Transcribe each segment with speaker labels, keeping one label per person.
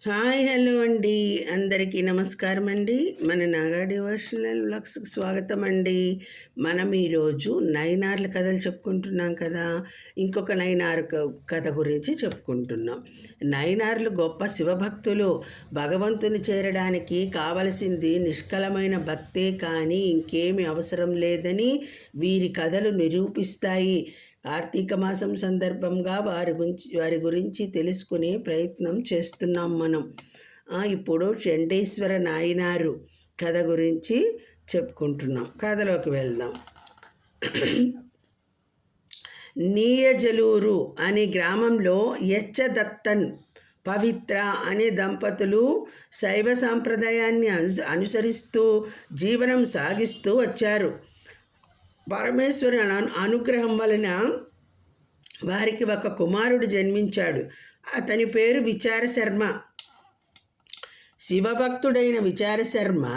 Speaker 1: Hi hello అండి, అందరికీ నమస్కారం అండి. మన నాగా డివోషనల్ వ్లాగ్స్కి స్వాగతం అండి. మనం ఈరోజు నైనార్ల కథలు చెప్పుకుంటున్నాం కదా. ఇంకొక నైనార్ కథ గురించి చెప్పుకుంటున్నాం. నైనార్లు గొప్ప శివభక్తులు. భగవంతుని చేరడానికి కావలసింది నిష్కలమైన భక్తే కానీ ఇంకేమి అవసరం లేదని వీరి కథలు నిరూపిస్తాయి. కార్తీక మాసం సందర్భంగా వారి గురించి తెలుసుకునే ప్రయత్నం చేస్తున్నాం మనం. ఇప్పుడు చండేశ్వర నాయనారు కథ గురించి చెప్పుకుంటున్నాం. కథలోకి వెళ్దాం. నీయజలూరు అనే గ్రామంలో యచ్చదత్తన్ పవిత్ర అనే దంపతులు శైవ సాంప్రదాయాన్ని అనుసరిస్తూ జీవనం సాగిస్తూ వచ్చారు. పరమేశ్వరుని అనుగ్రహం వలన వారికి ఒక కుమారుడు జన్మించాడు. అతని పేరు విచారశర్మ. శివభక్తుడైన విచారశర్మ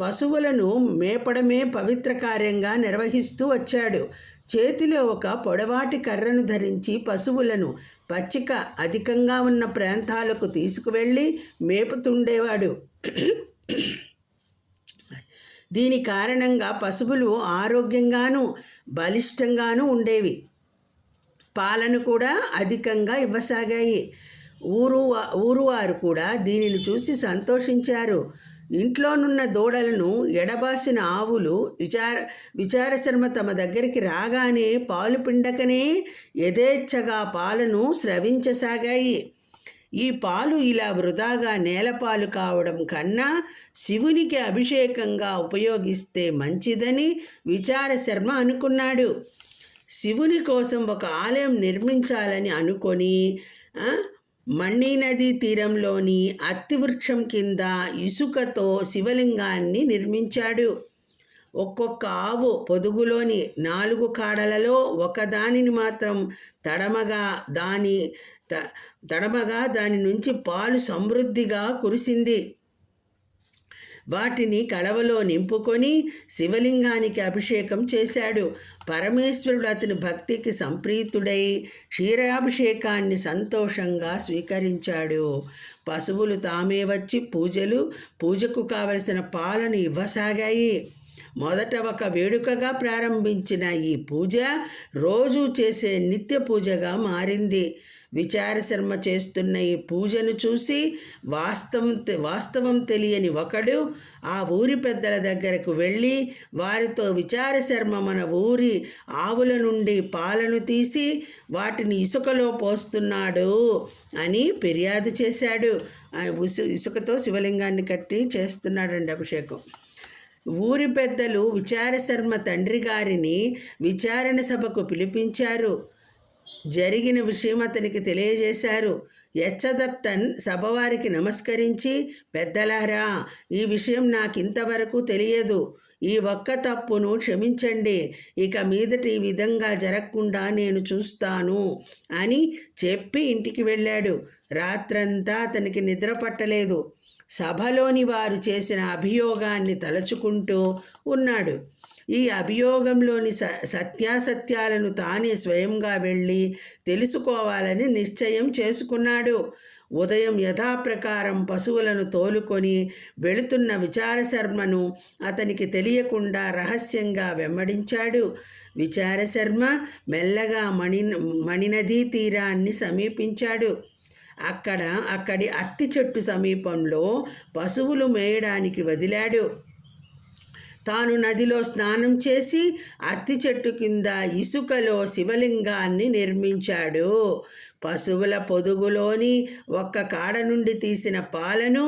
Speaker 1: పశువులను మేపడమే పవిత్ర కార్యంగా నిర్వహిస్తూ వచ్చాడు. చేతిలో ఒక పొడవాటి కర్రను ధరించి పశువులను పచ్చిక అధికంగా ఉన్న ప్రాంతాలకు తీసుకువెళ్ళి మేపుతుండేవాడు. దీని కారణంగా పశువులు ఆరోగ్యంగాను బలిష్టంగాను ఉండేవి. పాలను కూడా అధికంగా ఇవ్వసాగాయి. ఊరువారు కూడా దీనిని చూసి సంతోషించారు. ఇంట్లోనున్న దూడలను ఎడబాసిన ఆవులు విచారశర్మ తమ దగ్గరికి రాగానే పాలు పిండకనే యథేచ్ఛగా పాలను స్రవించసాగాయి. ఈ పాలు ఇలా వృధాగా నేలపాలు కావడం కన్నా శివునికి అభిషేకంగా ఉపయోగిస్తే మంచిదని విచారశర్మ అనుకున్నాడు. శివుని కోసం ఒక ఆలయం నిర్మించాలని అనుకొని మణి నదీ తీరంలోని అత్తివృక్షం కింద ఇసుకతో శివలింగాన్ని నిర్మించాడు. ఒక్కొక్క ఆవు పొదుగులోని 4 కాడలలో ఒకదానిని మాత్రం తడమగా దాని నుంచి పాలు సమృద్ధిగా కురిసింది. వాటిని కడవలో నింపుకొని శివలింగానికి అభిషేకం చేశాడు. పరమేశ్వరుడు అతని భక్తికి సంప్రీతుడై క్షీరాభిషేకాన్ని సంతోషంగా స్వీకరించాడు. పశువులు తామే వచ్చి పూజకు కావలసిన పాలను ఇవ్వసాగాయి. మొదట ఒక వేడుకగా ప్రారంభించిన ఈ పూజ రోజు చేసే నిత్య పూజగా మారింది. విచారశర్మ చేస్తున్న ఈ పూజను చూసి వాస్తవం తెలియని ఒకడు ఆ ఊరి పెద్దల దగ్గరకు వెళ్ళి వారితో విచారశర్మ మన ఊరి ఆవుల నుండి పాలను తీసి వాటిని ఇసుకలో పోస్తున్నాడు అని ఫిర్యాదు చేశాడు. ఇసుకతో శివలింగాన్ని కట్టి చేస్తున్నాడండి అభిషేకం. ఊరి పెద్దలు విచారశర్మ తండ్రి గారిని విచారణ సభకు పిలిపించారు. జరిగిన విషయం అతనికి తెలియజేశారు. యచ్చదత్తన్ సభవారికి నమస్కరించి, పెద్దలారా, ఈ విషయం నాకింతవరకు తెలియదు. ఈ ఒక్క తప్పును క్షమించండి. ఇక మీదట ఈ విధంగా జరగకుండా నేను చూస్తాను అని చెప్పి ఇంటికి వెళ్ళాడు. రాత్రంతా అతనికి నిద్ర పట్టలేదు. సభలోని వారు చేసిన అభియోగాన్ని తలచుకుంటూ ఉన్నాడు. ఈ అభియోగంలోని సత్యాసత్యాలను తానే స్వయంగా వెళ్ళి తెలుసుకోవాలని నిశ్చయం చేసుకున్నాడు. ఉదయం యథాప్రకారం పశువులను తోలుకొని వెళుతున్న విచారశర్మను అతనికి తెలియకుండా రహస్యంగా వెంబడించాడు. విచారశర్మ మెల్లగా మణినదీ తీరాన్ని సమీపించాడు. అక్కడి అత్తి చెట్టు సమీపంలో పశువులు మేయడానికి వదిలాడు. తాను నదిలో స్నానం చేసి అత్తి చెట్టు కింద ఇసుకలో శివలింగాన్ని నిర్మించాడు. పశువుల పొదుగులోని ఒక్క కాడ నుండి తీసిన పాలను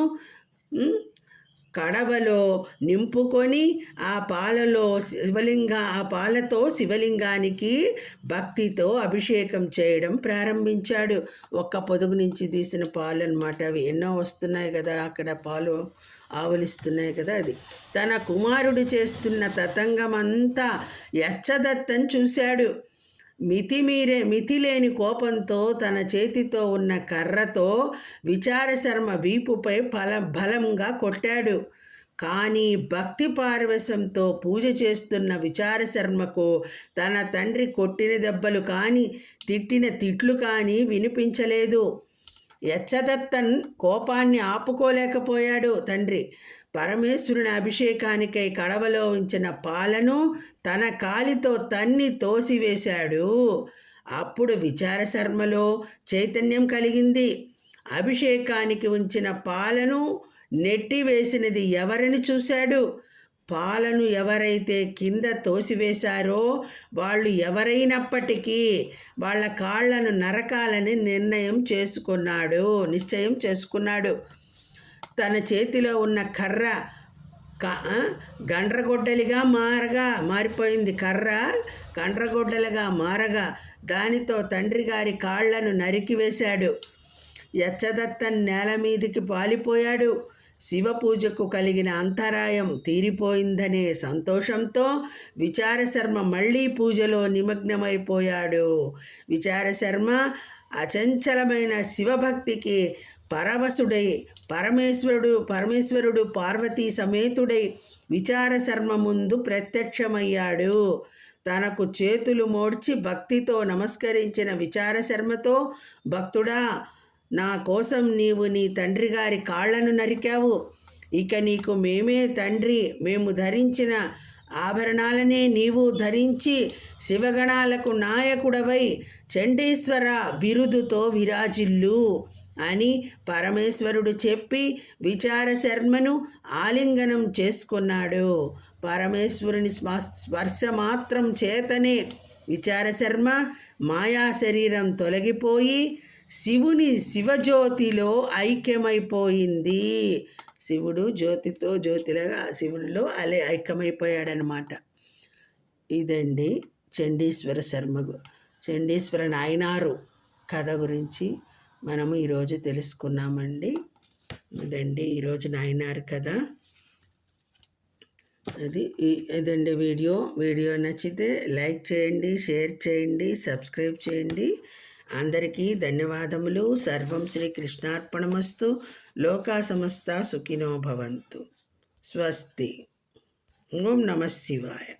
Speaker 1: కడవలో నింపుకొని ఆ పాలతో శివలింగానికి భక్తితో అభిషేకం చేయడం ప్రారంభించాడు. ఒక్క పొదుగు నుంచి తీసిన పాలు అన్నమాట. అవి ఎన్నో వస్తున్నాయి కదా, అక్కడ పాలు ఆవులిస్తున్నాయి కదా. అది తన కుమారుడు చేస్తున్న తతంగమంతా యచ్చదత్తన్ చూశాడు. మితిలేని కోపంతో తన చేతితో ఉన్న కర్రతో విచారశర్మ వీపుపై బలంగా కొట్టాడు. కానీ భక్తి పారవశ్యంతో పూజ చేస్తున్న విచారశర్మకు తన తండ్రి కొట్టిన దెబ్బలు కానీ తిట్టిన తిట్లు కానీ వినిపించలేదు. యచ్చదత్తన్ కోపాన్ని ఆపుకోలేకపోయాడు తండ్రి. పరమేశ్వరుని అభిషేకానికై కడవలో ఉంచిన పాలను తన కాలితో తన్ని తోసివేశాడు. అప్పుడు విచారశర్మలో చైతన్యం కలిగింది. అభిషేకానికి ఉంచిన పాలను నెట్టివేసినది ఎవరని చూశాడు. పాలను ఎవరైతే కింద తోసివేశారో వాళ్ళు ఎవరైనప్పటికీ వాళ్ళ కాళ్లను నరకాలని నిశ్చయం చేసుకున్నాడు. తన చేతిలో ఉన్న కర్ర గండ్రగొడ్డలిగా మారిపోయింది. కర్ర గండ్రగొడ్డలిగా మారగా దానితో తండ్రి గారి కాళ్లను నరికివేశాడు. యచ్చదత్తన్ నేల మీదికి పాలిపోయాడు. శివపూజకు కలిగిన అంతరాయం తీరిపోయిందనే సంతోషంతో విచారశర్మ మళ్ళీ పూజలో నిమగ్నమైపోయాడు. విచారశర్మ అచంచలమైన శివభక్తికి పరవశుడై పరమేశ్వరుడు పార్వతీ సమేతుడై విచారశర్మ ముందు ప్రత్యక్షమయ్యాడు. తనకు చేతులు మోడ్చి భక్తితో నమస్కరించిన విచారశర్మతో, భక్తుడా, నా కోసం నీవు నీ తండ్రి గారి కాళ్లను నరికావు. ఇక నీకు మేమే తండ్రి. మేము ధరించిన ఆభరణాలనే నీవు ధరించి శివగణాలకు నాయకుడవై చండీశ్వర బిరుదుతో విరాజిల్లు అని పరమేశ్వరుడు చెప్పి విచారశర్మను ఆలింగనం చేసుకున్నాడు. పరమేశ్వరుని స్పర్శ మాత్రం చేతనే విచారశర్మ మాయా శరీరం తొలగిపోయి శివజ్యోతిలో ఐక్యమైపోయింది. శివుడు జ్యోతిలాగా శివుడిలో ఐక్యమైపోయాడనమాట. ఇదండి చండీశ్వర నాయనారు కథ గురించి మనము ఈరోజు తెలుసుకున్నామండి. ఇదండి ఈరోజు నాయనారు కథ. ఇదండి వీడియో నచ్చితే లైక్ చేయండి, షేర్ చేయండి, సబ్స్క్రైబ్ చేయండి. అందరికీ ధన్యవాదములు. సర్వం శ్రీకృష్ణార్పణమస్తు. లోకా సమస్త సుఖినో భవంతు. స్వస్తి. ఓం నమః శివాయ.